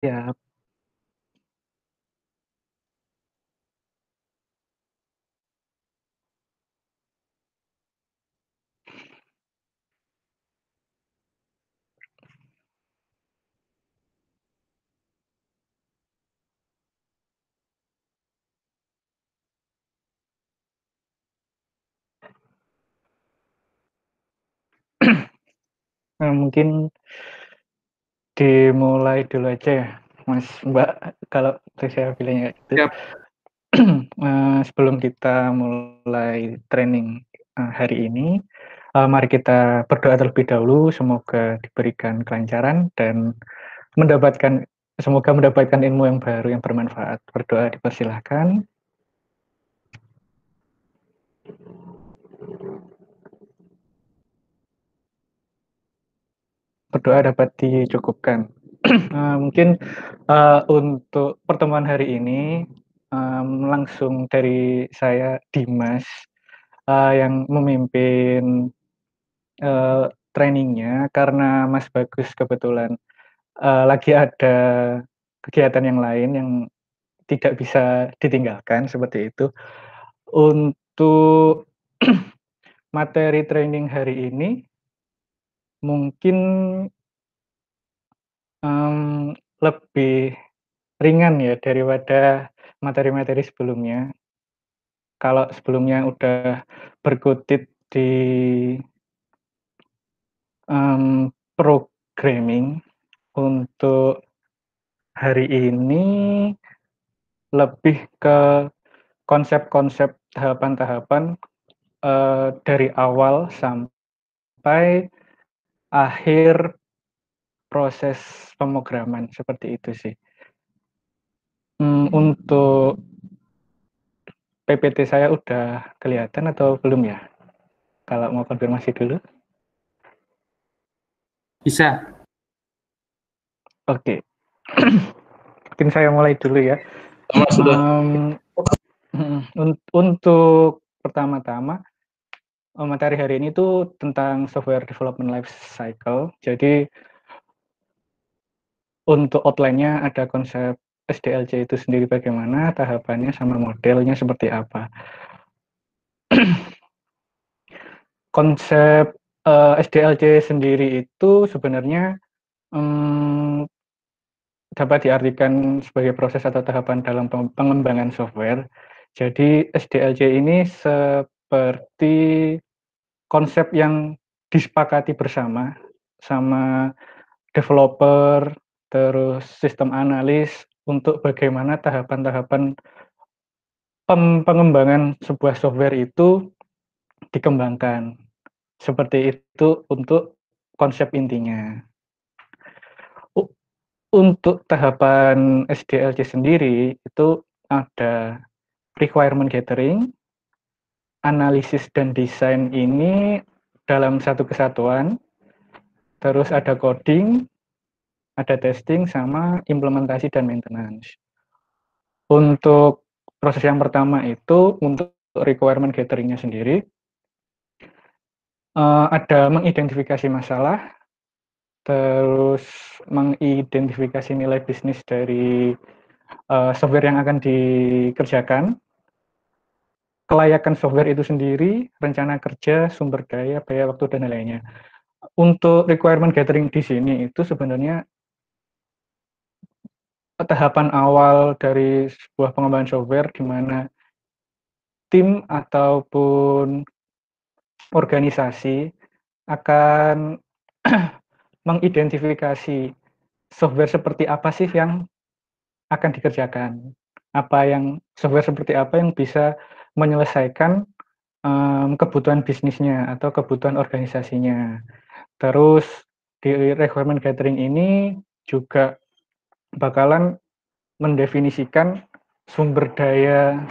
Ya, mungkin dimulai dulu aja ya, Mas, Mbak, kalau saya pilihnya kayak gitu. Siap. Sebelum kita mulai training hari ini, mari kita berdoa terlebih dahulu, semoga diberikan kelancaran dan semoga mendapatkan ilmu yang baru yang bermanfaat. Berdoa dipersilahkan. Berdoa dapat dicukupkan. Mungkin untuk pertemuan hari ini langsung dari saya Dimas yang memimpin trainingnya karena Mas Bagus kebetulan lagi ada kegiatan yang lain yang tidak bisa ditinggalkan seperti itu. Untuk materi training hari ini mungkin lebih ringan ya daripada materi-materi sebelumnya. Kalau sebelumnya udah berkutit di programming, untuk hari ini lebih ke konsep-konsep tahapan-tahapan dari awal sampai akhir proses pemrograman, seperti itu sih. Untuk PPT saya udah kelihatan atau belum ya? Kalau mau konfirmasi dulu. Bisa. Oke. Mungkin saya mulai dulu ya. Sudah. Untuk pertama-tama, materi hari ini tuh tentang software development life cycle. Jadi untuk outline-nya ada konsep SDLC itu sendiri bagaimana, tahapannya sama modelnya seperti apa. Konsep SDLC sendiri itu sebenarnya dapat diartikan sebagai proses atau tahapan dalam pengembangan software. Jadi SDLC ini seperti konsep yang disepakati bersama sama developer, terus sistem analis untuk bagaimana tahapan-tahapan pengembangan sebuah software itu dikembangkan. Seperti itu untuk konsep intinya. Untuk tahapan SDLC sendiri itu ada requirement gathering, analisis dan desain ini dalam satu kesatuan, terus ada coding, ada testing, sama implementasi dan maintenance. Untuk proses yang pertama itu untuk requirement gathering-nya sendiri, ada mengidentifikasi masalah, terus mengidentifikasi nilai bisnis dari software yang akan dikerjakan, kelayakan software itu sendiri, rencana kerja, sumber daya, biaya waktu, dan lainnya. Untuk requirement gathering di sini itu sebenarnya tahapan awal dari sebuah pengembangan software di mana tim ataupun organisasi akan mengidentifikasi software seperti apa sih yang akan dikerjakan. Software seperti apa yang bisa menyelesaikan kebutuhan bisnisnya atau kebutuhan organisasinya. Terus di requirement gathering ini juga bakalan mendefinisikan sumber daya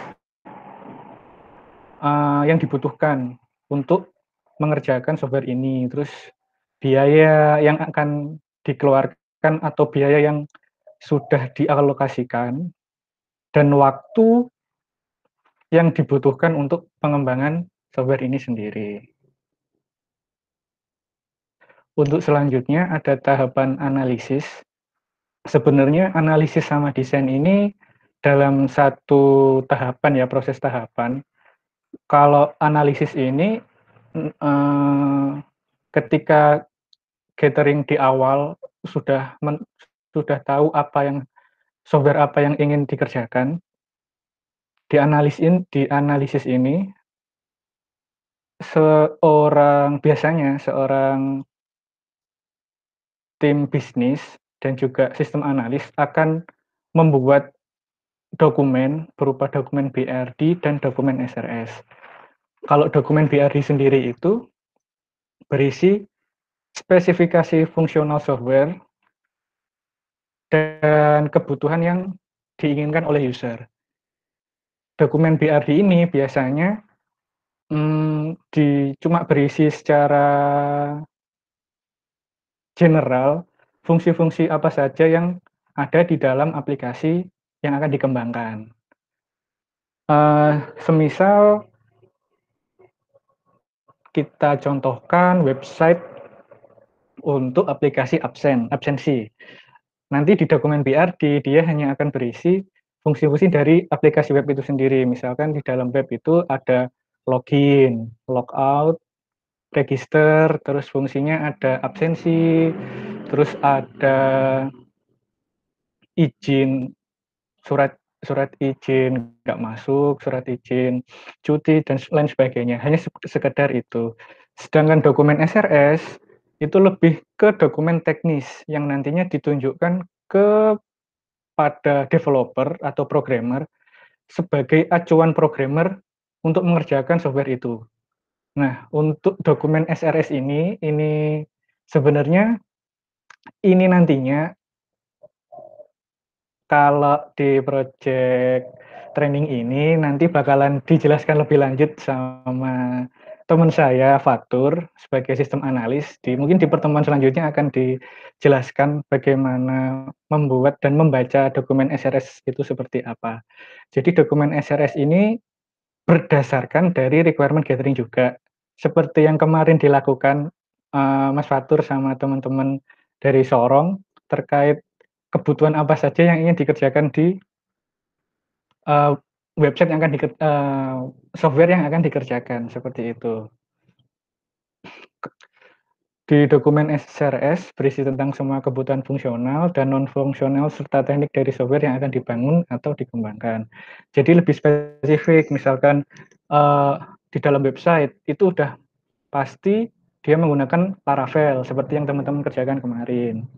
yang dibutuhkan untuk mengerjakan software ini, terus biaya yang akan dikeluarkan atau biaya yang sudah dialokasikan, dan waktu yang dibutuhkan untuk pengembangan software ini sendiri. Untuk selanjutnya ada tahapan analisis. sebenarnya analisis sama desain ini dalam satu tahapan ya, proses tahapan. Kalau analisis ini ketika gathering di awal sudah tahu software apa yang ingin dikerjakan, di analisis ini biasanya seorang tim bisnis dan juga sistem analis akan membuat dokumen berupa dokumen BRD dan dokumen SRS. Kalau dokumen BRD sendiri itu berisi spesifikasi fungsional software dan kebutuhan yang diinginkan oleh user. Dokumen BRD ini biasanya cuma berisi secara general fungsi-fungsi apa saja yang ada di dalam aplikasi yang akan dikembangkan. Semisal kita contohkan website untuk aplikasi absensi. Nanti di dokumen BRD dia hanya akan berisi fungsi-fungsi dari aplikasi web itu sendiri. Misalkan di dalam web itu ada login, logout, register, terus fungsinya ada absensi, terus ada izin, surat surat izin nggak masuk, surat izin cuti, dan lain sebagainya. Hanya sekedar itu. Sedangkan dokumen SRS itu lebih ke dokumen teknis yang nantinya ditunjukkan kepada developer atau programmer sebagai acuan programmer untuk mengerjakan software itu. Nah, untuk dokumen SRS ini sebenarnya ini nantinya kalau di project training ini nanti bakalan dijelaskan lebih lanjut sama teman saya Fatur sebagai sistem analis. Mungkin di pertemuan selanjutnya akan dijelaskan bagaimana membuat dan membaca dokumen SRS itu seperti apa. Jadi dokumen SRS ini berdasarkan dari requirement gathering juga. Seperti yang kemarin dilakukan Mas Fatur sama teman-teman dari Sorong terkait kebutuhan apa saja yang ingin dikerjakan di uh, website yang akan software yang akan dikerjakan seperti itu. Di dokumen SRS berisi tentang semua kebutuhan fungsional dan non-fungsional serta teknik dari software yang akan dibangun atau dikembangkan. Jadi lebih spesifik, misalkan di dalam website itu udah pasti dia menggunakan Laravel seperti yang teman-teman kerjakan kemarin.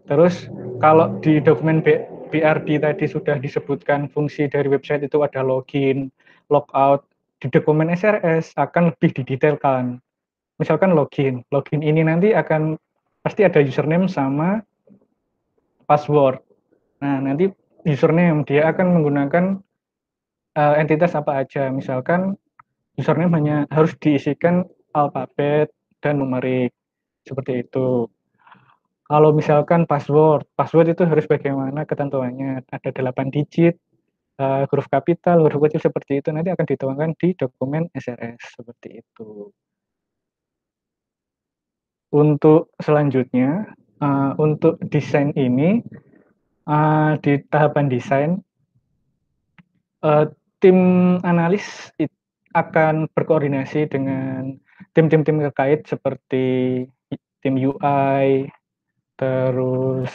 Terus kalau di dokumen BRD tadi sudah disebutkan fungsi dari website itu ada login, logout, di dokumen SRS akan lebih didetailkan. Misalkan login ini nanti akan pasti ada username sama password. Nah, nanti username dia akan menggunakan entitas apa aja. Misalkan username hanya harus diisikan alfabet dan numerik. Seperti itu. Kalau misalkan password itu harus bagaimana ketentuannya. Ada 8 digit, huruf kapital, huruf kecil seperti itu nanti akan dituangkan di dokumen SRS seperti itu. Untuk selanjutnya, untuk desain ini di tahapan desain tim analis akan berkoordinasi dengan tim-tim terkait seperti tim UI, terus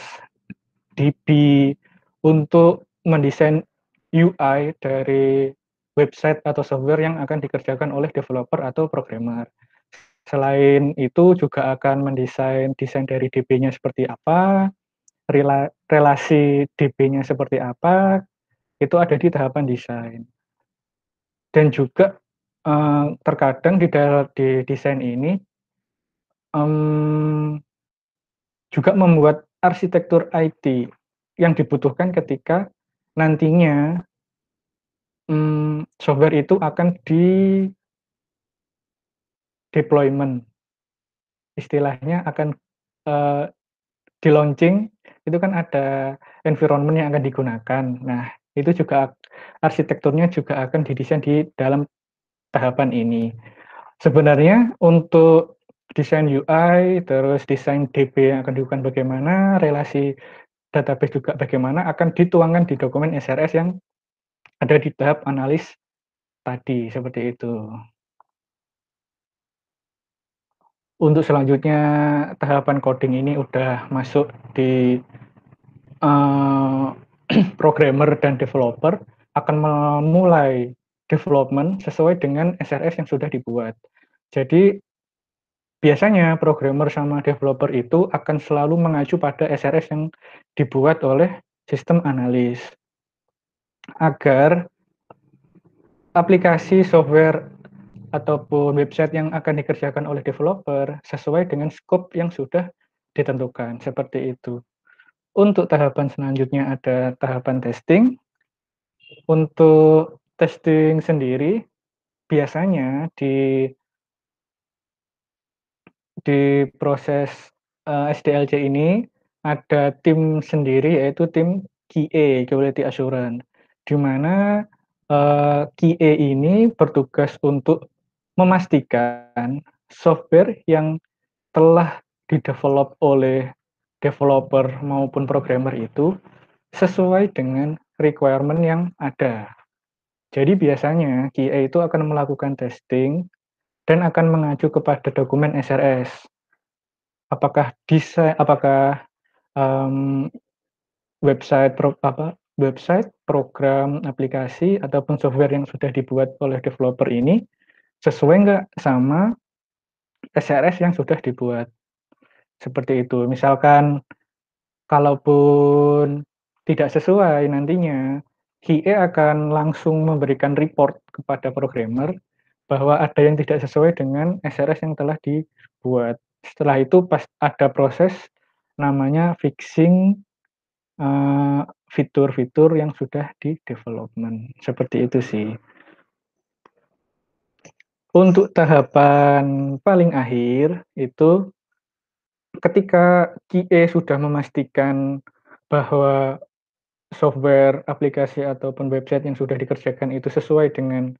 DB untuk mendesain UI dari website atau software yang akan dikerjakan oleh developer atau programmer. Selain itu juga akan mendesain desain dari DB-nya seperti apa, relasi DB-nya seperti apa, itu ada di tahapan desain. Dan juga terkadang di desain ini juga membuat arsitektur IT yang dibutuhkan ketika nantinya software itu akan di deployment, istilahnya akan di launching itu kan ada environment yang akan digunakan. Nah, itu juga arsitekturnya juga akan didesain di dalam tahapan ini. Sebenarnya untuk desain UI, terus desain DB yang akan dilakukan bagaimana, relasi database juga bagaimana akan dituangkan di dokumen SRS yang ada di tahap analis tadi, seperti itu. Untuk selanjutnya tahapan coding ini udah masuk di programmer dan developer akan memulai development sesuai dengan SRS yang sudah dibuat. Jadi biasanya programmer sama developer itu akan selalu mengacu pada SRS yang dibuat oleh sistem analis agar aplikasi software ataupun website yang akan dikerjakan oleh developer sesuai dengan scope yang sudah ditentukan, seperti itu. Untuk tahapan selanjutnya ada tahapan testing. Untuk testing sendiri biasanya di proses SDLC ini ada tim sendiri yaitu tim QA (Quality Assurance), di mana QA ini bertugas untuk memastikan software yang telah didevelop oleh developer maupun programmer itu sesuai dengan requirement yang ada. Jadi biasanya QA itu akan melakukan testing dan akan mengacu kepada dokumen SRS. Apakah website, program, aplikasi ataupun software yang sudah dibuat oleh developer ini sesuai nggak sama SRS yang sudah dibuat. Seperti itu. Misalkan kalaupun tidak sesuai nantinya, QA akan langsung memberikan report kepada programmer bahwa ada yang tidak sesuai dengan SRS yang telah dibuat. Setelah itu pas ada proses namanya fixing fitur-fitur yang sudah di development. Seperti itu sih. Untuk tahapan paling akhir itu ketika QA sudah memastikan bahwa software, aplikasi, ataupun website yang sudah dikerjakan itu sesuai dengan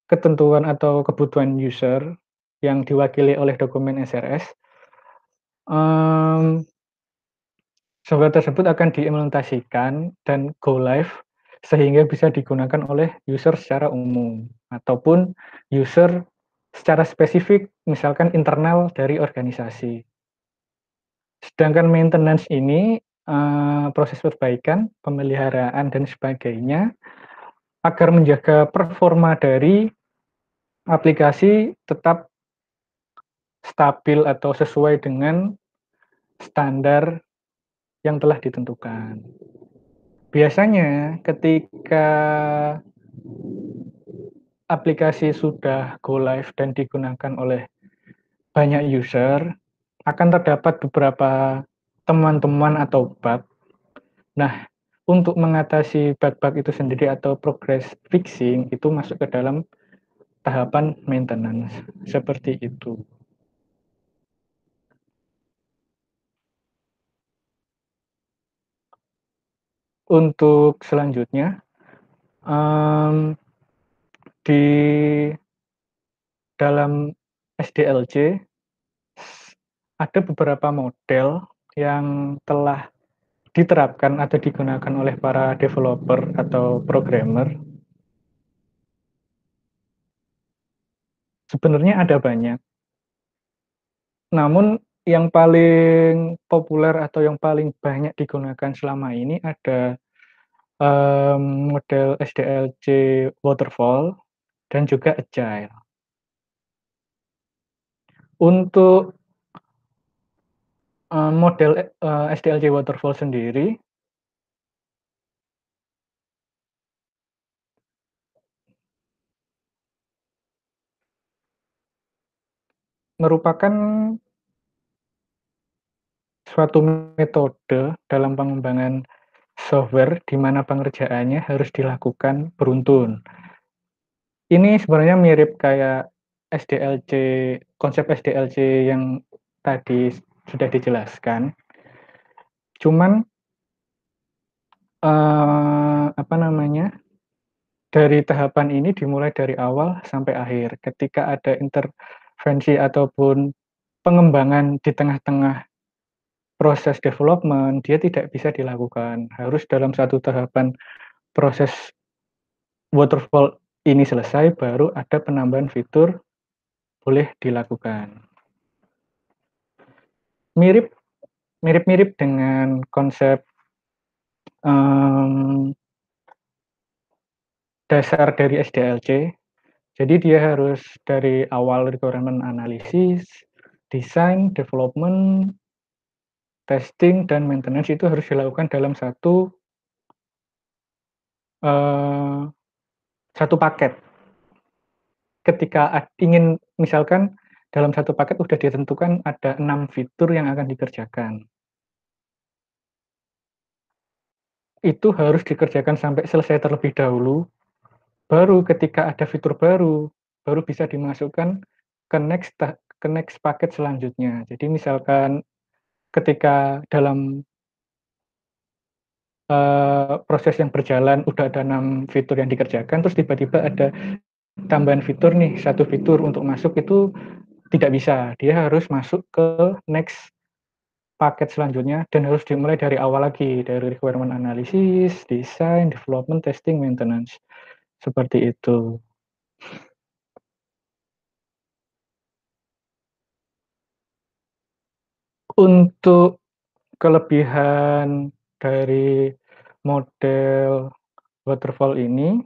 ketentuan atau kebutuhan user yang diwakili oleh dokumen SRS, software tersebut akan diimplementasikan dan go live sehingga bisa digunakan oleh user secara umum ataupun user secara spesifik, misalkan internal dari organisasi. Sedangkan maintenance ini proses perbaikan, pemeliharaan, dan sebagainya agar menjaga performa dari aplikasi tetap stabil atau sesuai dengan standar yang telah ditentukan. Biasanya ketika aplikasi sudah go live dan digunakan oleh banyak user, akan terdapat beberapa temuan-temuan atau bug. Nah, untuk mengatasi bug-bug itu sendiri atau progress fixing itu masuk ke dalam tahapan maintenance. Seperti itu. Untuk selanjutnya, di dalam SDLC ada beberapa model yang telah diterapkan atau digunakan oleh para developer atau programmer. Sebenarnya ada banyak. Namun yang paling populer atau yang paling banyak digunakan selama ini ada model SDLC Waterfall dan juga Agile. Untuk model SDLC Waterfall sendiri merupakan suatu metode dalam pengembangan software di mana pengerjaannya harus dilakukan beruntun. Ini sebenarnya mirip kayak SDLC, konsep SDLC yang tadi sudah dijelaskan. Cuman dari tahapan ini dimulai dari awal sampai akhir. Ketika ada intervensi ataupun pengembangan di tengah-tengah proses development dia tidak bisa dilakukan. Harus dalam satu tahapan proses waterfall ini selesai, baru ada penambahan fitur boleh dilakukan. Mirip-mirip dengan konsep dasar dari SDLC. Jadi dia harus dari awal requirement analysis, design, development, testing, dan maintenance itu harus dilakukan dalam satu paket. Ketika ingin misalkan dalam satu paket sudah ditentukan ada 6 fitur yang akan dikerjakan. Itu harus dikerjakan sampai selesai terlebih dahulu, baru ketika ada fitur baru bisa dimasukkan ke next paket selanjutnya. Jadi misalkan ketika dalam proses yang berjalan udah ada 6 fitur yang dikerjakan, terus tiba-tiba ada tambahan fitur nih, 1 fitur untuk masuk itu tidak bisa. Dia harus masuk ke next paket selanjutnya dan harus dimulai dari awal lagi, dari requirement analysis, design, development, testing, maintenance. Seperti itu. Untuk kelebihan dari model waterfall ini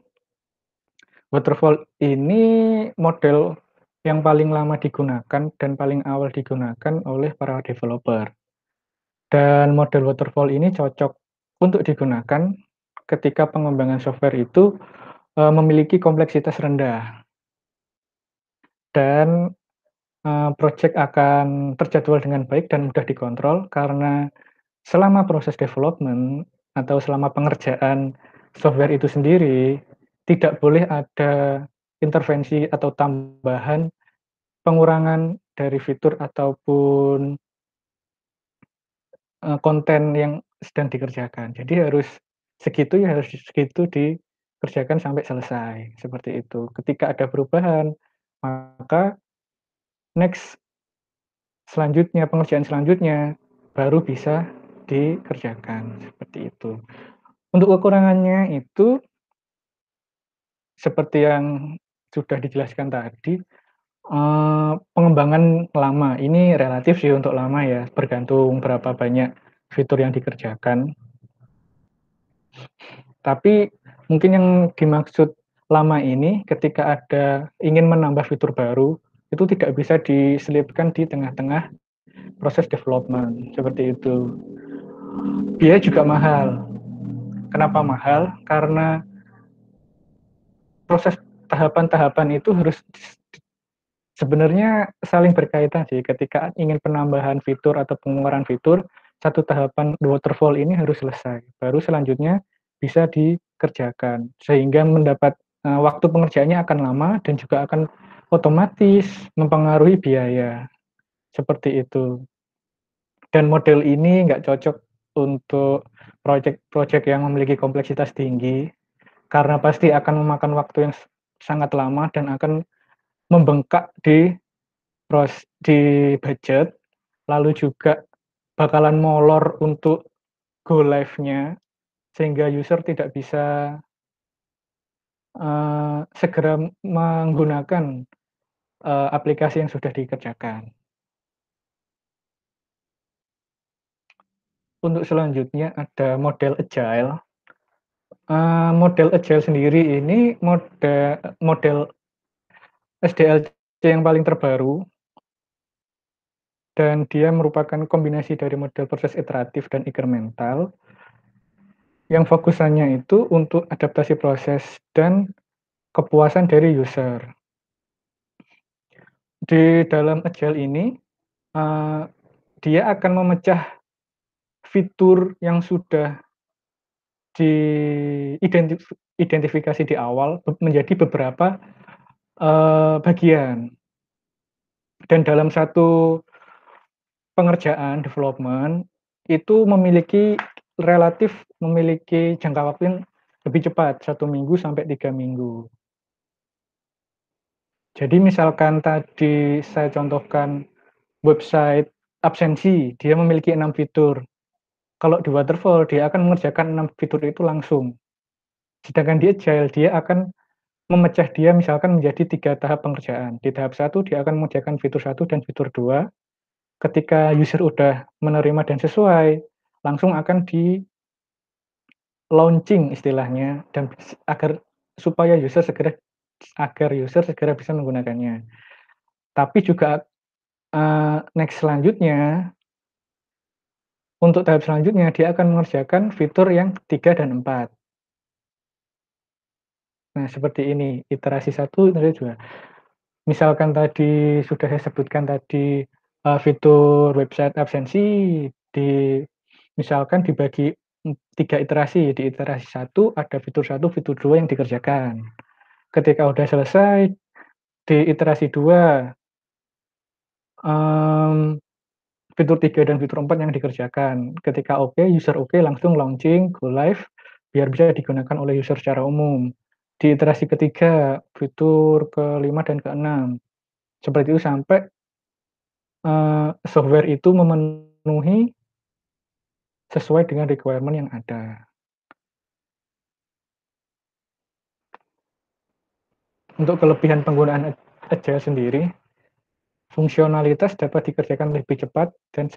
model yang paling lama digunakan dan paling awal digunakan oleh para developer. Dan model waterfall ini cocok untuk digunakan ketika pengembangan software itu memiliki kompleksitas rendah. Dan project akan terjadwal dengan baik dan mudah dikontrol karena selama proses development atau selama pengerjaan software itu sendiri, tidak boleh ada intervensi atau tambahan pengurangan dari fitur ataupun konten yang sedang dikerjakan. Jadi harus segitu dikerjakan sampai selesai, seperti itu. Ketika ada perubahan, maka next pengerjaan selanjutnya baru bisa dikerjakan, seperti itu. Untuk kekurangannya itu seperti yang sudah dijelaskan tadi, pengembangan lama. Ini relatif sih untuk lama ya, bergantung berapa banyak fitur yang dikerjakan. Tapi mungkin yang dimaksud lama ini ketika ingin menambah fitur baru, itu tidak bisa diselipkan di tengah-tengah proses development, seperti itu. Biaya juga mahal. Kenapa mahal? Karena proses tahapan-tahapan itu harus sebenarnya saling berkaitan sih. Ketika ingin penambahan fitur atau pengeluaran fitur, satu tahapan waterfall ini harus selesai. Baru selanjutnya bisa dikerjakan. Sehingga waktu pengerjaannya akan lama dan juga akan otomatis mempengaruhi biaya. Seperti itu. Dan model ini nggak cocok untuk proyek-proyek yang memiliki kompleksitas tinggi, karena pasti akan memakan waktu yang sangat lama dan akan membengkak di budget, lalu juga bakalan molor untuk go live-nya, sehingga user tidak bisa segera menggunakan aplikasi yang sudah dikerjakan. Untuk selanjutnya ada model agile. Model agile sendiri ini model SDLC yang paling terbaru, dan dia merupakan kombinasi dari model proses iteratif dan incremental, yang fokusannya itu untuk adaptasi proses dan kepuasan dari user. Di dalam agile ini, dia akan memecah fitur yang sudah diidentifikasi di awal menjadi beberapa bagian. Dan dalam satu pengerjaan development itu relatif memiliki jangka waktu yang lebih cepat, 1 minggu sampai 3 minggu. Jadi misalkan tadi saya contohkan website absensi, dia memiliki 6 fitur. Kalau di waterfall, dia akan mengerjakan 6 fitur itu langsung. Sedangkan di agile, dia akan memecah dia misalkan menjadi 3 tahap pengerjaan. Di tahap 1 dia akan mengerjakan fitur 1 dan fitur 2. Ketika user udah menerima dan sesuai, langsung akan di-launching istilahnya dan supaya agar user segera bisa menggunakannya. Tapi juga, next selanjutnya, untuk tahap selanjutnya dia akan mengerjakan fitur yang 3 dan 4. Nah, seperti ini, iterasi 1, iterasi 2. Misalkan tadi sudah saya sebutkan tadi, fitur website absensi misalkan dibagi 3 iterasi. Di iterasi 1 ada fitur 1, fitur 2 yang dikerjakan. Ketika udah selesai, di iterasi 2, fitur 3 dan fitur 4 yang dikerjakan. Ketika oke, user oke, langsung launching, go live, biar bisa digunakan oleh user secara umum. Di iterasi ketiga, fitur ke-5 dan ke-6. Seperti itu sampai software itu memenuhi sesuai dengan requirement yang ada. Untuk kelebihan penggunaan Agile sendiri, fungsionalitas dapat dikerjakan lebih cepat dan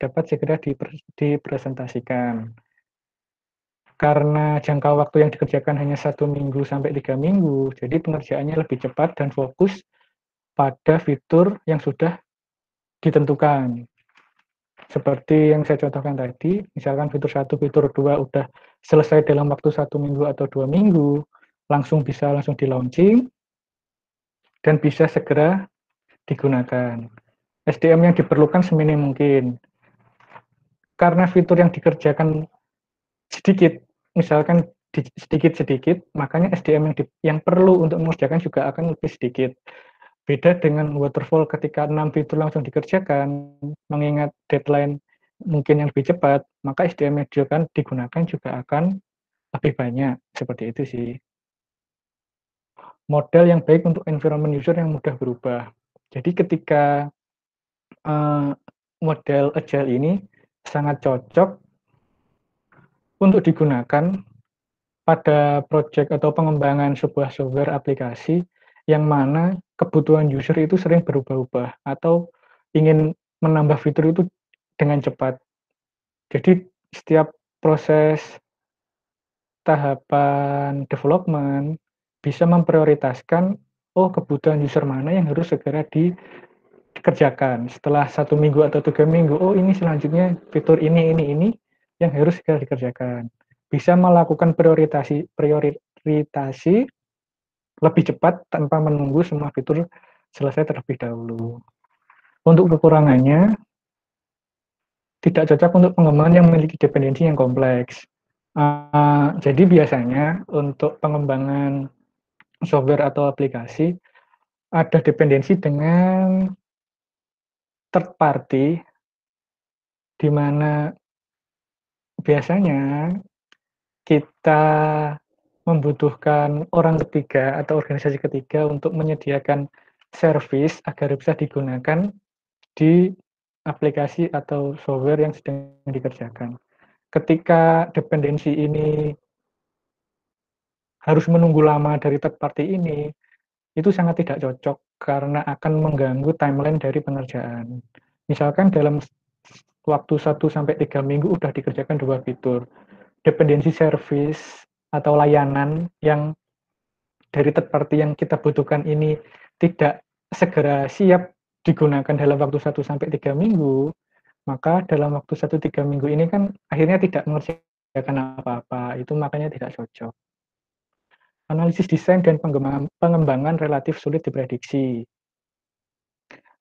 dapat segera dipresentasikan. Karena jangka waktu yang dikerjakan hanya 1 minggu sampai 3 minggu, jadi pengerjaannya lebih cepat dan fokus pada fitur yang sudah ditentukan. Seperti yang saya contohkan tadi, misalkan fitur 1, fitur 2 udah selesai dalam waktu 1 minggu atau 2 minggu, langsung di-launching dan bisa segera digunakan. SDM yang diperlukan seminim mungkin. Karena fitur yang dikerjakan sedikit, misalkan sedikit-sedikit, makanya SDM yang perlu untuk mengerjakan juga akan lebih sedikit. Beda dengan waterfall ketika 6 fitur langsung dikerjakan, mengingat deadline mungkin yang lebih cepat, maka SDM yang digunakan juga akan lebih banyak. Seperti itu sih. Model yang baik untuk environment user yang mudah berubah. Jadi ketika model Agile ini sangat cocok untuk digunakan pada project atau pengembangan sebuah software aplikasi yang mana kebutuhan user itu sering berubah-ubah atau ingin menambah fitur itu dengan cepat. Jadi setiap proses tahapan development bisa memprioritaskan, oh kebutuhan user mana yang harus segera dikerjakan. Setelah 1 minggu atau 3 minggu, oh ini selanjutnya fitur ini yang harus segera dikerjakan. Bisa melakukan prioritasi lebih cepat tanpa menunggu semua fitur selesai terlebih dahulu. Untuk kekurangannya, tidak cocok untuk pengembangan yang memiliki dependensi yang kompleks. Jadi biasanya untuk pengembangan software atau aplikasi, ada dependensi dengan third party, di mana biasanya kita membutuhkan orang ketiga atau organisasi ketiga untuk menyediakan service agar bisa digunakan di aplikasi atau software yang sedang dikerjakan. Ketika dependensi ini harus menunggu lama dari third party ini, itu sangat tidak cocok karena akan mengganggu timeline dari pengerjaan. Misalkan dalam waktu 1-3 minggu udah dikerjakan 2 fitur. Dependensi service atau layanan yang dari third party yang kita butuhkan ini tidak segera siap digunakan dalam waktu 1-3 minggu, maka dalam waktu 1-3 minggu ini kan akhirnya tidak mengerjakan apa-apa, itu makanya tidak cocok. Analisis desain dan pengembangan relatif sulit diprediksi.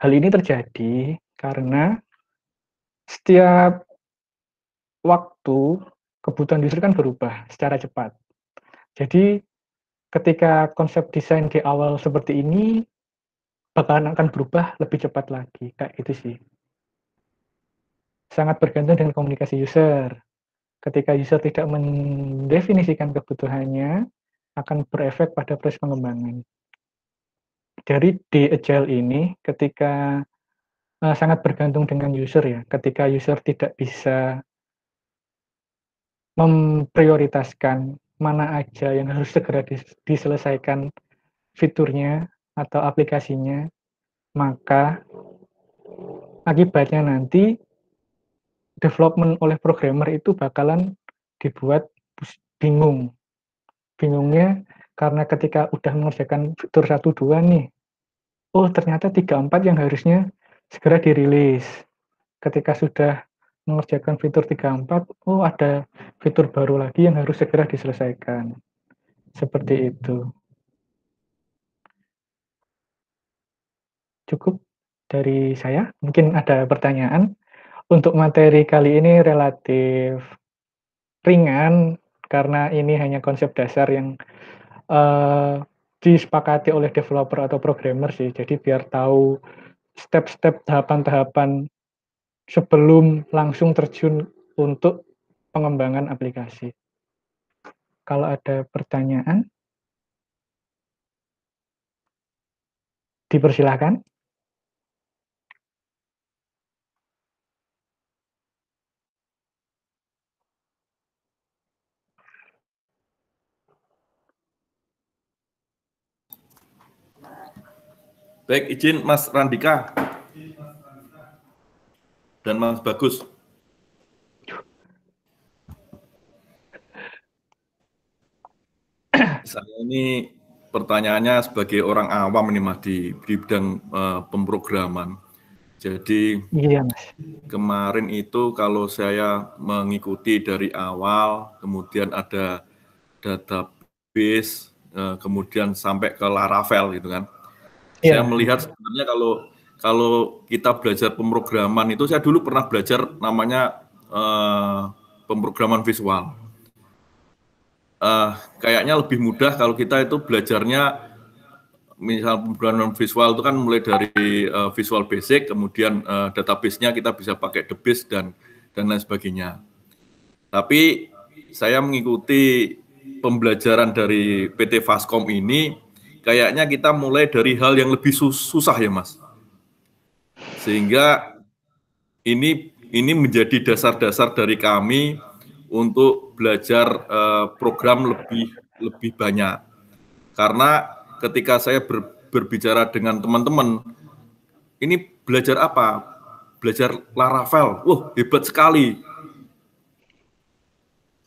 Hal ini terjadi karena setiap waktu kebutuhan user kan berubah secara cepat. Jadi ketika konsep desain di awal seperti ini, bakalan akan berubah lebih cepat lagi, kayak gitu sih. Sangat bergantung dengan komunikasi user. Ketika user tidak mendefinisikan kebutuhannya, akan berefek pada proses pengembangan. Dari di Agile ini, ketika sangat bergantung dengan user ya. Ketika user tidak bisa memprioritaskan mana aja yang harus segera diselesaikan fiturnya atau aplikasinya, maka akibatnya nanti development oleh programmer itu bakalan dibuat bingung. Bingungnya karena ketika udah mengerjakan fitur 1, 2 nih, oh ternyata 3, 4 yang harusnya segera dirilis. Ketika sudah mengerjakan fitur 3, 4, oh ada fitur baru lagi yang harus segera diselesaikan. Seperti itu. Cukup dari saya. Mungkin ada pertanyaan. Untuk materi kali ini relatif ringan, karena ini hanya konsep dasar yang disepakati oleh developer atau programmer sih. Jadi biar tahu step-step tahapan-tahapan sebelum langsung terjun untuk pengembangan aplikasi. Kalau ada pertanyaan, dipersilakan. Baik, izin Mas Randika dan Mas Bagus. Saya ini pertanyaannya sebagai orang awam ini Mas di bidang pemrograman. Jadi Iya, Mas. kemarin itu kalau saya mengikuti dari awal, kemudian ada database, kemudian sampai ke Laravel gitu kan. Saya melihat sebenarnya kalau kita belajar pemrograman itu, saya dulu pernah belajar namanya pemrograman visual. Kayaknya lebih mudah kalau kita itu belajarnya, misal pemrograman visual itu kan mulai dari Visual Basic, kemudian database-nya kita bisa pakai DBase dan lain sebagainya. Tapi saya mengikuti pembelajaran dari PT Vaskom ini, kayaknya kita mulai dari hal yang lebih susah ya Mas. Sehingga ini menjadi dasar-dasar dari kami untuk belajar program lebih banyak. Karena ketika saya berbicara dengan teman-teman, ini belajar apa? Belajar Laravel. Wah, hebat sekali.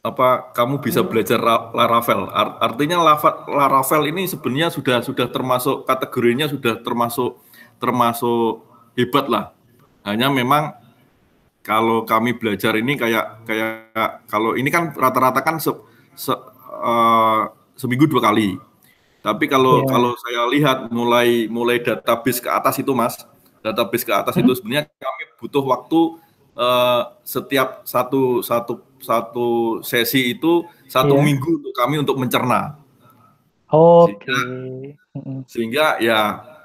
Apa kamu bisa belajar Laravel? Artinya Laravel ini sebenarnya sudah termasuk kategorinya, sudah termasuk hebat lah. Hanya memang kalau kami belajar ini kayak kalau ini kan rata-rata kan seminggu 2 kali. Tapi kalau saya lihat mulai database ke atas itu Mas, database ke atas itu sebenarnya kami butuh waktu setiap satu sesi itu 1 minggu untuk kami untuk mencerna. Sehingga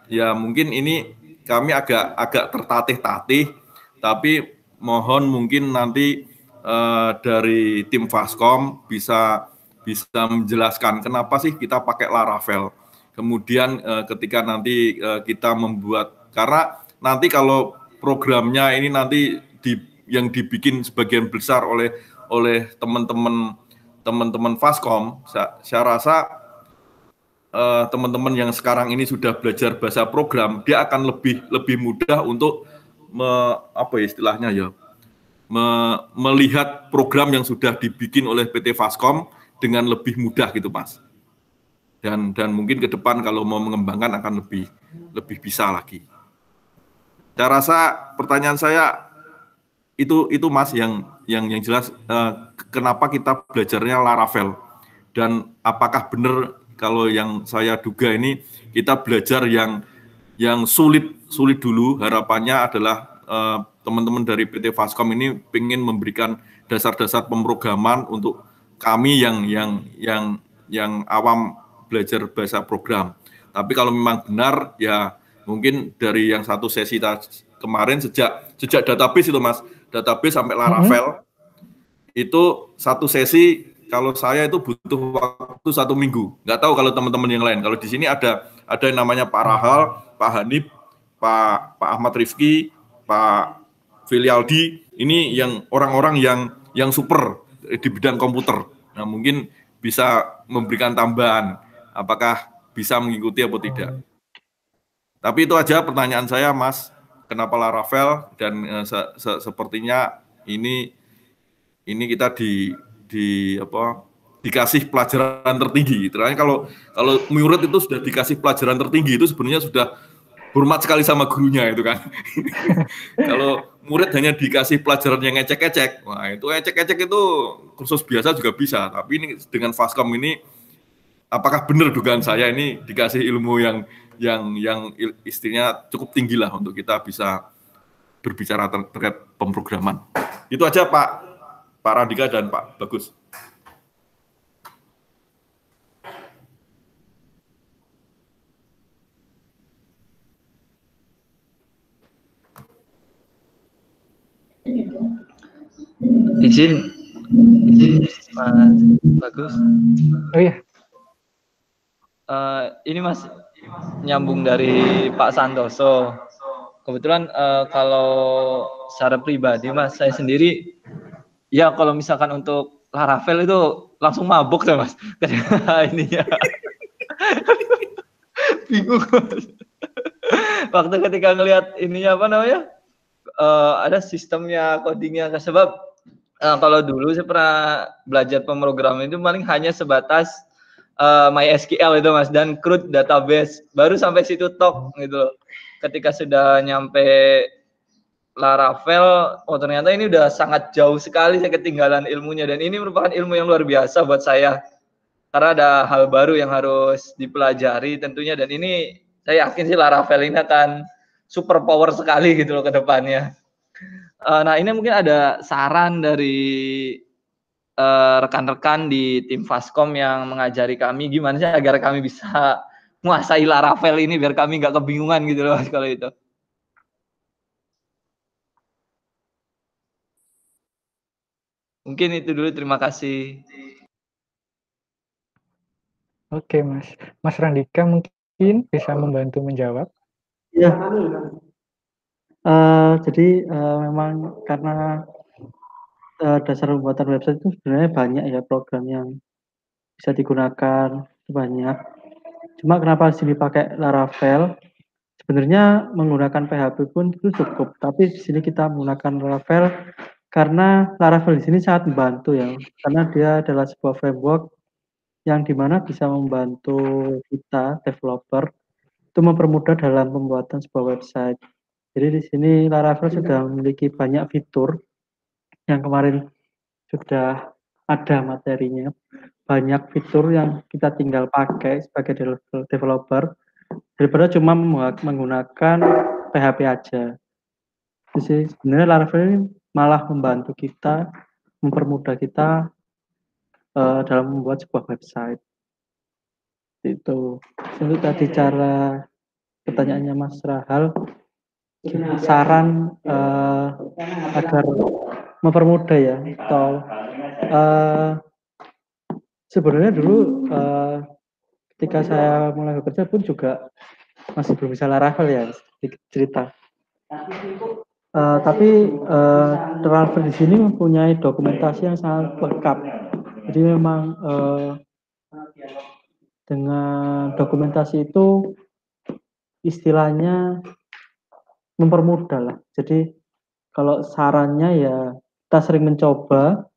ya mungkin ini kami agak tertatih-tatih, tapi mohon mungkin nanti dari tim Vaskom bisa menjelaskan kenapa sih kita pakai Laravel. Kemudian ketika nanti kita membuat, karena nanti kalau programnya ini nanti yang dibikin sebagian besar oleh teman-teman Vaskom, saya rasa teman-teman yang sekarang ini sudah belajar bahasa program, dia akan lebih mudah untuk melihat program yang sudah dibikin oleh PT Vaskom dengan lebih mudah gitu Mas. Dan mungkin ke depan kalau mau mengembangkan akan lebih bisa lagi. Saya rasa pertanyaan saya itu Mas yang jelas, kenapa kita belajarnya Laravel, dan apakah benar kalau yang saya duga ini kita belajar yang sulit dulu. Harapannya adalah teman-teman dari PT Vaskom ini ingin memberikan dasar-dasar pemrograman untuk kami yang awam belajar bahasa program. Tapi kalau memang benar, ya mungkin dari yang satu sesi kemarin sejak database itu Mas, database sampai Laravel, itu satu sesi kalau saya itu butuh waktu 1 minggu. Nggak tahu kalau teman-teman yang lain. Kalau di sini ada yang namanya Pak Rahal, Pak Hanif, Pak Ahmad Rifki, Pak Filialdi ini yang orang-orang yang super di bidang komputer. Nah, mungkin bisa memberikan tambahan apakah bisa mengikuti atau tidak. Tapi itu aja pertanyaan saya, Mas. Kenapa Laravel dan sepertinya ini kita dikasih pelajaran tertinggi. Ternyata kalau murid itu sudah dikasih pelajaran tertinggi itu sebenarnya sudah hormat sekali sama gurunya itu kan. Kalau murid hanya dikasih pelajaran yang ecek-ecek, wah itu ecek-ecek itu kursus biasa juga bisa. Tapi ini dengan Faskom ini, apakah benar dugaan saya ini dikasih ilmu yang istilahnya cukup tinggi lah untuk kita bisa berbicara terkait pemrograman. Itu aja Pak Randika dan Pak Bagus. Izin Mas Bagus. Oh iya. Ini Mas nyambung dari Pak Santoso. Kebetulan kalau secara pribadi Mas, saya sendiri ya kalau misalkan untuk Laravel itu langsung mabuk tuh Mas. Ininya bingung Mas. Waktu ketika ngelihat ininya apa namanya, ada sistemnya, codingnya, sebab kalau dulu saya pernah belajar pemrograman itu paling hanya sebatas MySQL itu Mas, dan CRUD database, baru sampai situ tok gitu. Ketika sudah nyampe Laravel, oh ternyata ini udah sangat jauh sekali saya ketinggalan ilmunya, dan ini merupakan ilmu yang luar biasa buat saya karena ada hal baru yang harus dipelajari tentunya, dan ini saya yakin sih Laravel ini akan super power sekali gitu loh ke depannya. Nah ini mungkin ada saran dari rekan-rekan di tim Faskom yang mengajari kami gimana sih agar kami bisa menguasai Laravel ini biar kami nggak kebingungan gitu loh kalau itu. Mungkin itu dulu, terima kasih. Oke Mas Randika mungkin bisa membantu menjawab. Ya, jadi memang karena dasar pembuatan website itu sebenarnya banyak ya program yang bisa digunakan, banyak. Cuma kenapa di sini pakai Laravel? Sebenarnya menggunakan PHP pun itu cukup, tapi di sini kita menggunakan Laravel karena Laravel di sini sangat membantu ya, karena dia adalah sebuah framework yang dimana bisa membantu kita developer itu mempermudah dalam pembuatan sebuah website. Jadi di sini Laravel sudah memiliki banyak fitur yang kemarin sudah ada materinya, banyak fitur yang kita tinggal pakai sebagai developer daripada cuma menggunakan PHP aja. Jadi sebenarnya Laravel ini malah membantu kita, mempermudah kita dalam membuat sebuah website. Itu tadi cara pertanyaannya Mas Rahal, saran agar mempermudah ya, atau sebenarnya dulu ketika saya mulai bekerja pun juga masih belum bisa Laravel ya, sedikit cerita. Tapi Laravel di sini mempunyai dokumentasi yang sangat lengkap. Jadi memang dengan dokumentasi itu istilahnya mempermudah lah. Jadi kalau sarannya ya kita sering mencoba,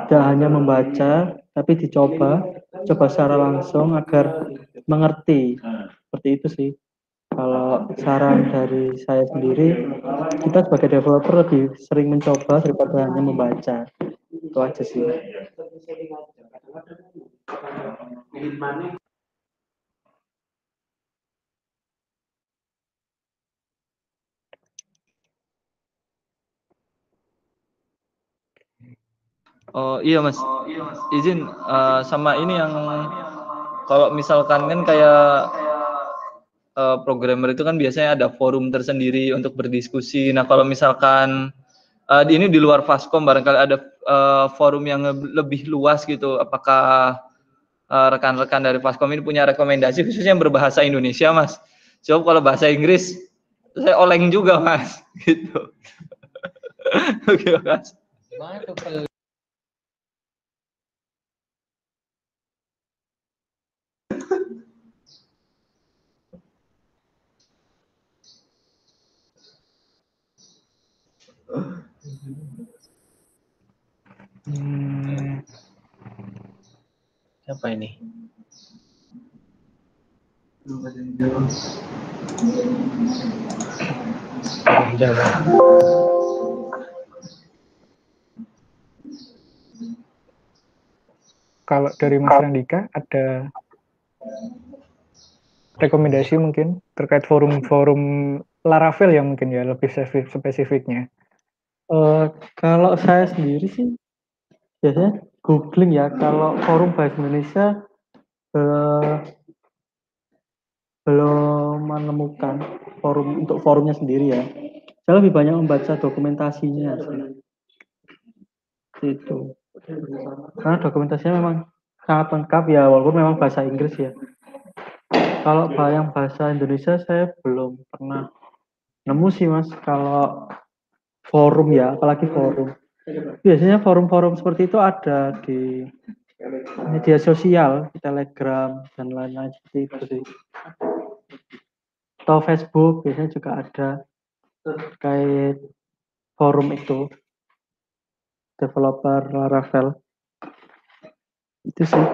tidak hanya membaca, tapi coba secara langsung agar mengerti. Seperti itu sih. Kalau saran dari saya sendiri, kita sebagai developer lebih sering mencoba daripada hanya membaca. Itu aja sih. Oh iya Mas, izin sama ini yang kalau misalkan kan kayak programmer itu kan biasanya ada forum tersendiri untuk berdiskusi. Nah kalau misalkan ini di luar Faskom barangkali ada forum yang lebih luas gitu, apakah rekan-rekan dari Faskom ini punya rekomendasi khususnya yang berbahasa Indonesia Mas? Coba kalau bahasa Inggris saya oleng juga Mas, gitu. Oke Mas. Gimana tuh pel- Hmm, Siapa ini? kalau dari Mas Randika ada rekomendasi mungkin terkait forum-forum Laravel ya mungkin ya lebih spesifiknya. Kalau saya sendiri sih biasanya googling ya. Kalau forum bahasa Indonesia belum menemukan forum untuk forumnya sendiri ya. Saya lebih banyak membaca dokumentasinya sih. Itu. Karena dokumentasinya memang sangat lengkap ya, walaupun memang bahasa Inggris ya. Kalau yang bahasa Indonesia saya belum pernah nemu sih Mas. Kalau forum ya, apalagi forum. Biasanya forum-forum seperti itu ada di media sosial, di Telegram dan lain-lain seperti itu sih. Atau Facebook biasanya juga ada terkait forum itu, developer Laravel. Itu sih.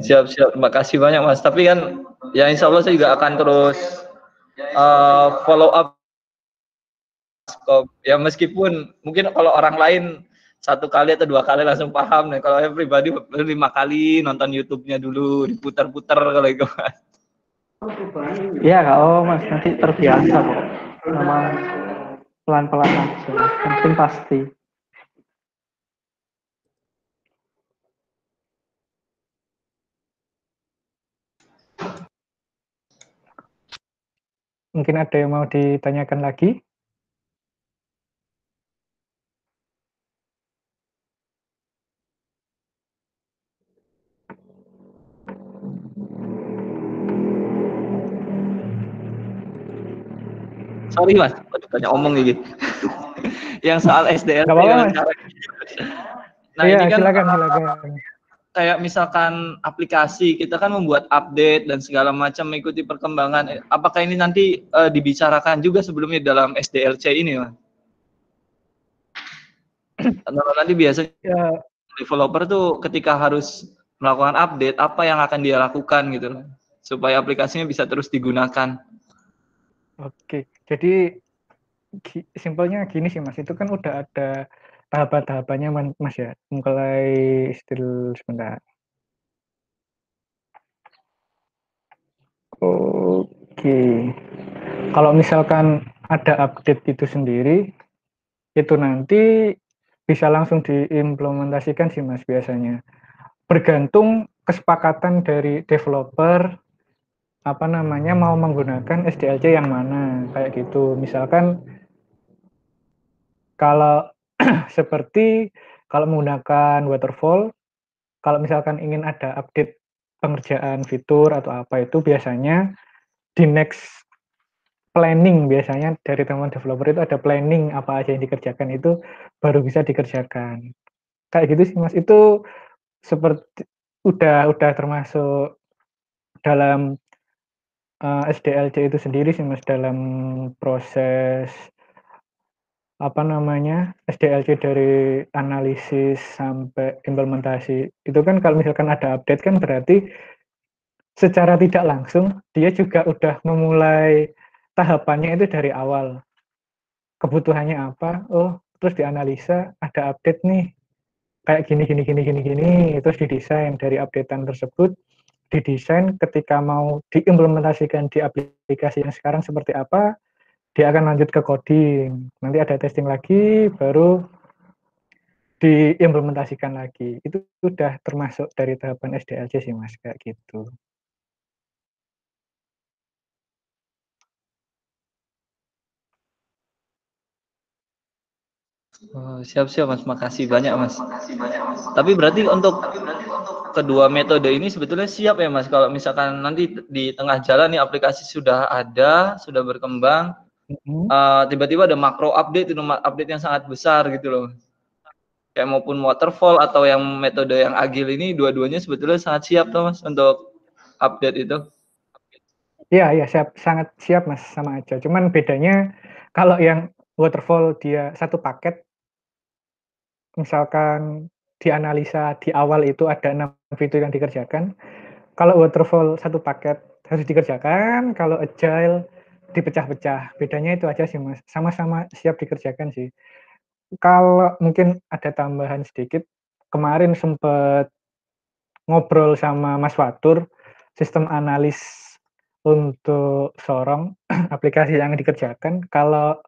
Siap-siap, makasih banyak Mas. Tapi kan ya insya Allah saya juga akan terus follow up. Ya meskipun mungkin kalau orang lain 1 kali atau 2 kali langsung paham, nih kalau saya pribadi 5 kali nonton YouTube-nya dulu, diputar-putar kalau itu Mas. Iya, Mas nanti terbiasa kok. Memang pelan-pelan aja. Yang penting pasti. Mungkin ada yang mau ditanyakan lagi? Sorry Mas, banyak omong nih. Yang soal SDLC Nggak apa-apa, Mas. Nah Iya, ini kan silakan. kayak misalkan aplikasi kita kan membuat update dan segala macam mengikuti perkembangan. Apakah ini nanti dibicarakan juga sebelumnya dalam SDLC ini, Mas? Nanti biasanya Ya, developer tuh ketika harus melakukan update, apa yang akan dia lakukan gitu loh, supaya aplikasinya bisa terus digunakan. oke. Jadi simpelnya gini sih Mas, itu kan udah ada tahapan-tahapannya Mas ya. Mulai sebentar. Oke. Kalau misalkan ada update itu sendiri, itu nanti bisa langsung diimplementasikan sih Mas biasanya. Bergantung kesepakatan dari developer mau menggunakan SDLC yang mana kayak gitu. Misalkan kalau seperti kalau menggunakan waterfall, kalau misalkan ingin ada update pengerjaan fitur atau apa itu biasanya di next planning, biasanya dari teman developer itu ada planning apa aja yang dikerjakan itu baru bisa dikerjakan. Kayak gitu sih Mas. Itu seperti udah termasuk dalam SDLC itu sendiri sih Mas, dalam proses SDLC dari analisis sampai implementasi. Itu kan kalau misalkan ada update kan berarti secara tidak langsung dia juga udah memulai tahapannya itu dari awal. Kebutuhannya apa? Oh, terus dianalisa ada update nih. Kayak gini, terus didesain dari updatean tersebut, didesain ketika mau diimplementasikan di aplikasi yang sekarang seperti apa, dia akan lanjut ke coding. Nanti ada testing lagi, baru diimplementasikan lagi. Itu sudah termasuk dari tahapan SDLC sih Mas, kayak gitu. Oh, siap-siap Mas, makasih banyak Mas. Tapi berarti untuk kedua metode ini sebetulnya siap ya Mas, kalau misalkan nanti di tengah jalan nih aplikasi sudah ada, sudah berkembang, tiba-tiba ada makro update, itu update yang sangat besar gitu loh. Kayak maupun waterfall atau yang metode yang agile ini, dua-duanya sebetulnya sangat siap tuh Mas untuk update itu. Iya, sangat siap Mas, sama aja. Cuman bedanya kalau yang waterfall dia satu paket, misalkan dianalisa di awal itu ada 6 fitur yang dikerjakan, kalau waterfall satu paket harus dikerjakan, kalau agile dipecah-pecah. Bedanya itu aja sih Mas, sama-sama siap dikerjakan sih. Kalau mungkin ada tambahan sedikit, kemarin sempat ngobrol sama Mas Fatur, sistem analis untuk Sorong, aplikasi yang dikerjakan, kalau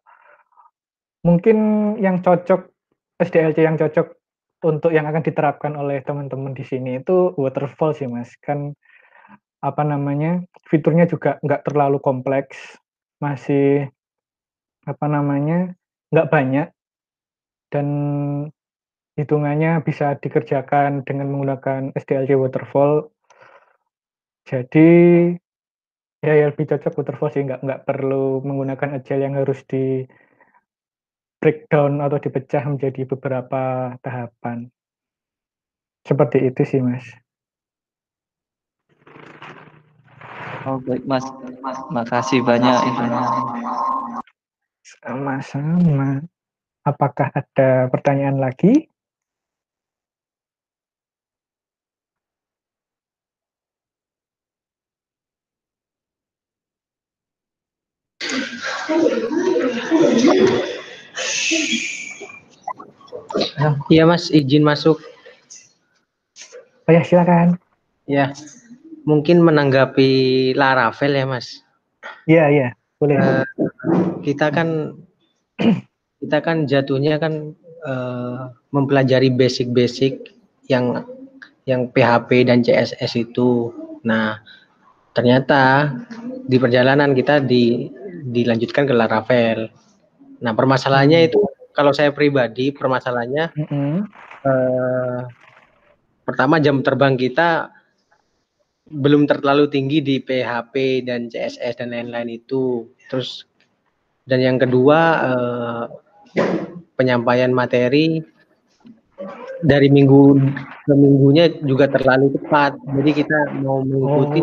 mungkin yang cocok, SDLC yang cocok untuk yang akan diterapkan oleh teman-teman di sini itu waterfall sih Mas, kan apa namanya, fiturnya juga nggak terlalu kompleks, masih apa namanya, nggak banyak, dan hitungannya bisa dikerjakan dengan menggunakan SDLC waterfall. Jadi ya lebih cocok waterfall sih, nggak perlu menggunakan agile yang harus di breakdown atau dipecah menjadi beberapa tahapan. Seperti itu sih Mas. Oh baik Mas, makasih banyak infonya. Sama-sama. Apakah ada pertanyaan lagi? Iya Mas, izin masuk. Oh ya, silakan. Ya, mungkin menanggapi Laravel ya Mas. Iya, boleh. Kita kan jatuhnya kan mempelajari basic-basic yang PHP dan CSS itu. Nah, ternyata di perjalanan kita dilanjutkan ke Laravel. Nah, permasalahannya itu kalau saya pribadi, permasalahannya pertama jam terbang kita belum terlalu tinggi di PHP dan CSS dan lain-lain itu. Terus dan yang kedua penyampaian materi dari minggu ke minggunya juga terlalu cepat. Jadi kita mau mengikuti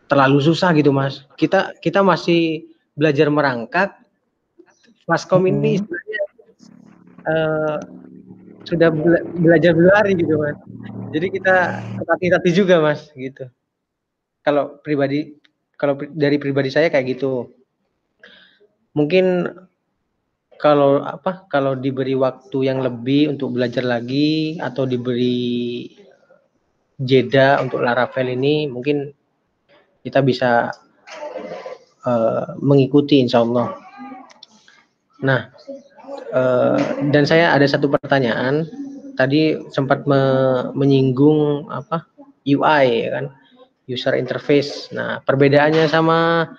terlalu susah gitu Mas. Kita masih belajar merangkak. Faskom ini sebenarnya sudah belajar berlari gitu Mas. Jadi kita hati-hati juga Mas gitu. Kalau dari pribadi saya kayak gitu. Mungkin kalau diberi waktu yang lebih untuk belajar lagi atau diberi jeda untuk Laravel ini, mungkin kita bisa mengikuti insya Allah. Nah, dan saya ada satu pertanyaan. Tadi sempat menyinggung UI kan, user interface. Nah, perbedaannya sama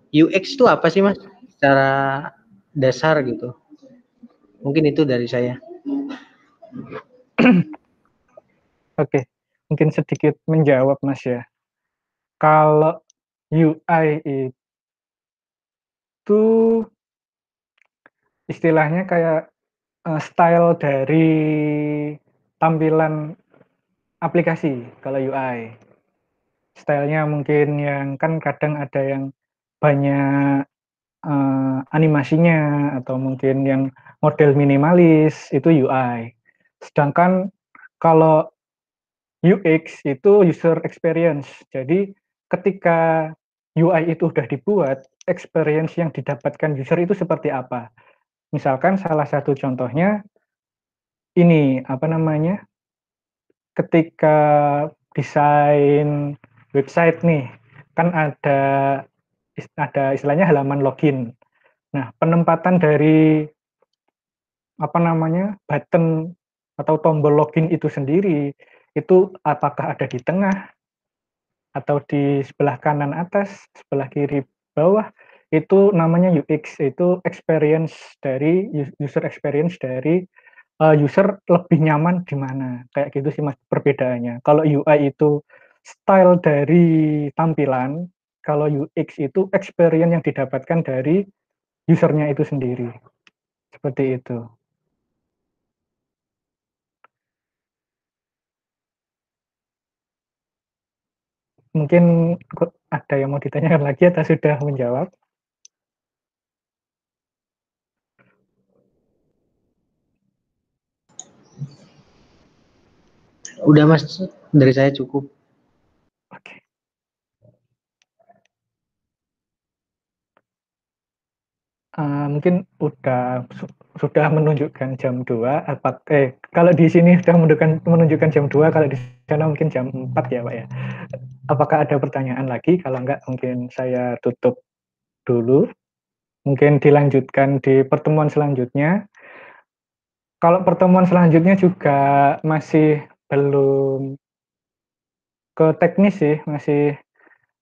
UX itu apa sih Mas? Secara dasar gitu. Mungkin itu dari saya. Oke, mungkin sedikit menjawab Mas ya. Kalau UI itu istilahnya kayak style dari tampilan aplikasi kalau UI. Stylenya mungkin yang kan kadang ada yang banyak animasinya atau mungkin yang model minimalis itu UI. Sedangkan kalau UX itu user experience. Jadi ketika UI itu sudah dibuat, experience yang didapatkan user itu seperti apa? Misalkan salah satu contohnya ini ketika desain website nih, kan ada istilahnya halaman login. Nah, penempatan dari button atau tombol login itu sendiri, itu apakah ada di tengah atau di sebelah kanan atas, sebelah kiri bawah, itu namanya UX, itu user experience dari user lebih nyaman di mana, kayak gitu sih Mas perbedaannya. Kalau UI itu style dari tampilan, kalau UX itu experience yang didapatkan dari user-nya itu sendiri, seperti itu. Mungkin ada yang mau ditanyakan lagi atau sudah menjawab? Udah Mas, dari saya cukup. Oke. Mungkin sudah menunjukkan jam 2, kalau di sini sudah menunjukkan jam 2, kalau di sana mungkin jam 4 ya Pak ya. Apakah ada pertanyaan lagi? Kalau enggak mungkin saya tutup dulu. Mungkin dilanjutkan di pertemuan selanjutnya. Kalau pertemuan selanjutnya juga masih belum ke teknis sih, masih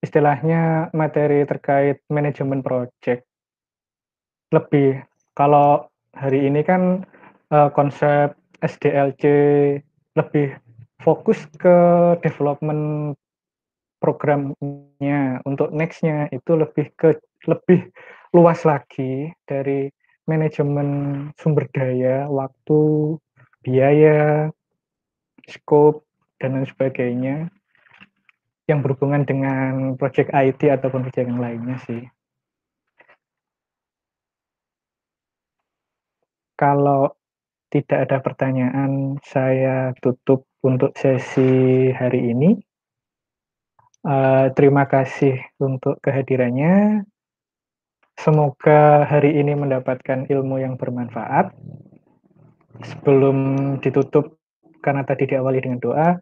istilahnya materi terkait manajemen project. Lebih kalau hari ini kan konsep SDLC lebih fokus ke development programnya. Untuk next-nya itu lebih luas lagi dari manajemen sumber daya, waktu, biaya, scope, dan lain sebagainya yang berhubungan dengan project IT ataupun project yang lainnya sih. Kalau tidak ada pertanyaan, saya tutup untuk sesi hari ini. Terima kasih untuk kehadirannya. Semoga hari ini mendapatkan ilmu yang bermanfaat. Sebelum ditutup, karena tadi diawali dengan doa,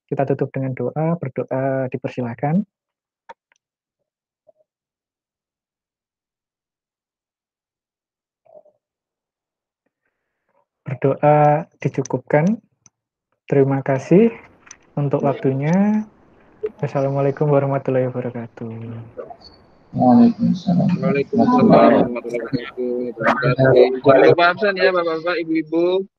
kita tutup dengan doa, berdoa dipersilakan. Berdoa dicukupkan. Terima kasih untuk waktunya. Wassalamualaikum warahmatullahi wabarakatuh. Waalaikumsalam. Waalaikumsalam warahmatullahi wabarakatuh. Terima kasih. Jangan lupa absen ya Bapak-bapak, Ibu-ibu.